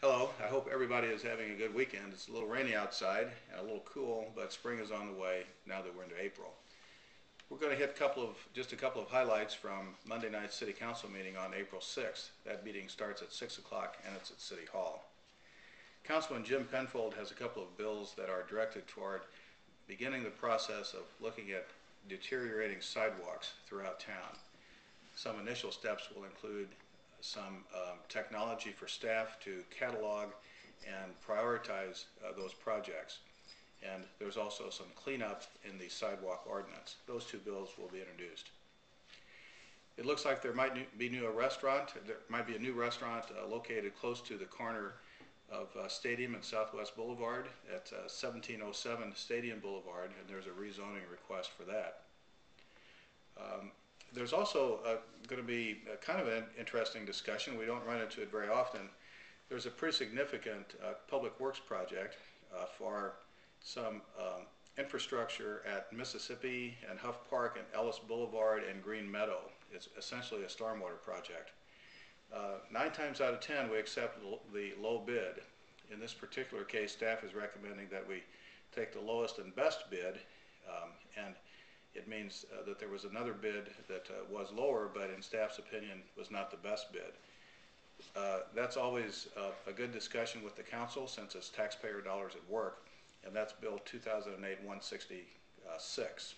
Hello, I hope everybody is having a good weekend. It's a little rainy outside and a little cool, but spring is on the way now that we're into April. We're going to hit just a couple of highlights from Monday night's City Council meeting on April 6th. That meeting starts at 6 o'clock and it's at City Hall. Councilman Jim Penfold has a couple of bills that are directed toward beginning the process of looking at deteriorating sidewalks throughout town. Some initial steps will include some technology for staff to catalog and prioritize those projects. And there's also some cleanup in the sidewalk ordinance. Those two bills will be introduced. It looks like there might be a new restaurant located close to the corner of Stadium and Southwest Boulevard at 1707 Stadium Boulevard, and there's a rezoning request for that. There's also going to be kind of an interesting discussion. We don't run into it very often. There's a pretty significant public works project for some infrastructure at Mississippi and Huff Park and Ellis Boulevard and Green Meadow. It's essentially a stormwater project. 9 times out of 10 we accept the low bid. In this particular case, staff is recommending that we take the lowest and best bid, and it means that there was another bid that was lower, but in staff's opinion was not the best bid. That's always a good discussion with the council since it's taxpayer dollars at work, and that's Bill 2008-166.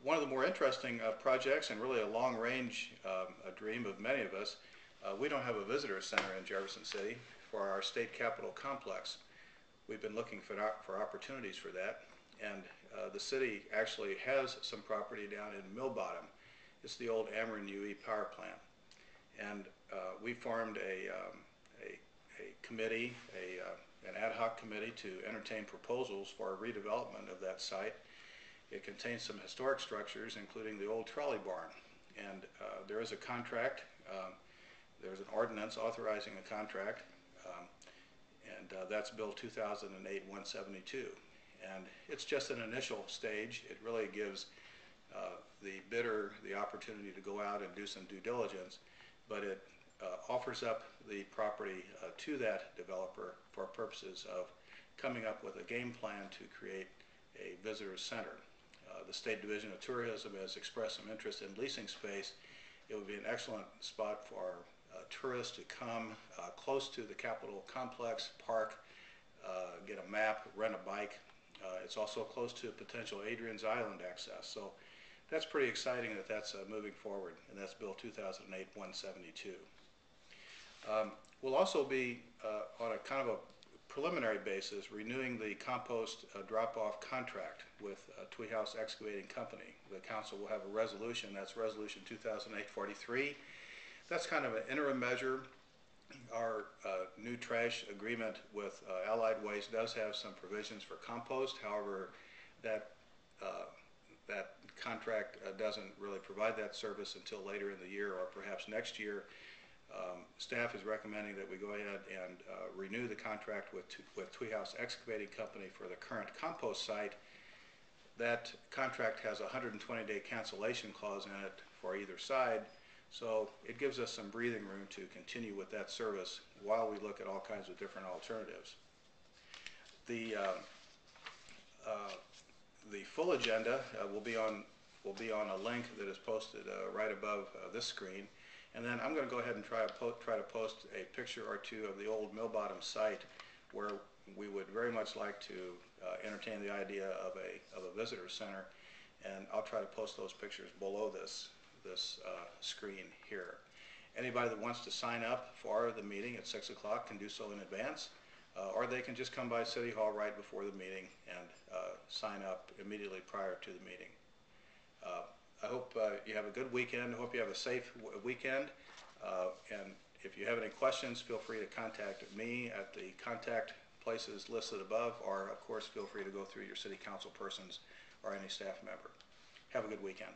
One of the more interesting projects, and really a long-range a dream of many of us, we don't have a visitor center in Jefferson City for our state capitol complex. We've been looking for opportunities for that, and the city actually has some property down in Mill Bottom. It's the old Ameren UE power plant, and we formed a committee, an ad hoc committee to entertain proposals for a redevelopment of that site. It contains some historic structures, including the old trolley barn, and there is a contract. There's an ordinance authorizing a contract, and that's Bill 2008-172. And it's just an initial stage. It really gives the bidder the opportunity to go out and do some due diligence, but it offers up the property to that developer for purposes of coming up with a game plan to create a visitor center. The State Division of Tourism has expressed some interest in leasing space. It would be an excellent spot for tourists to come close to the Capitol complex, park, get a map, rent a bike. It's also close to potential Adrian's Island access. So that's pretty exciting that that's moving forward, and that's Bill 2008-172. We'll also be on a kind of a preliminary basis renewing the compost drop-off contract with Twee House Excavating Company. The council will have a resolution, that's Resolution 2008-43. That's kind of an interim measure. Our new trash agreement with Allied Waste does have some provisions for compost. However, that contract doesn't really provide that service until later in the year or perhaps next year. Staff is recommending that we go ahead and renew the contract with Twee House Excavating Company for the current compost site. That contract has a 120-day cancellation clause in it for either side. So it gives us some breathing room to continue with that service while we look at all kinds of different alternatives. The full agenda will be on a link that is posted right above this screen, and then I'm going to go ahead and try to post a picture or two of the old Mill Bottom site, where we would very much like to entertain the idea of a visitor center, and I'll try to post those pictures below this screen here. Anybody that wants to sign up for the meeting at 6 o'clock can do so in advance, or they can just come by City Hall right before the meeting and sign up immediately prior to the meeting. I hope you have a good weekend. I hope you have a safe weekend, and if you have any questions, feel free to contact me at the contact places listed above, or of course feel free to go through your city council persons or any staff member. Have a good weekend.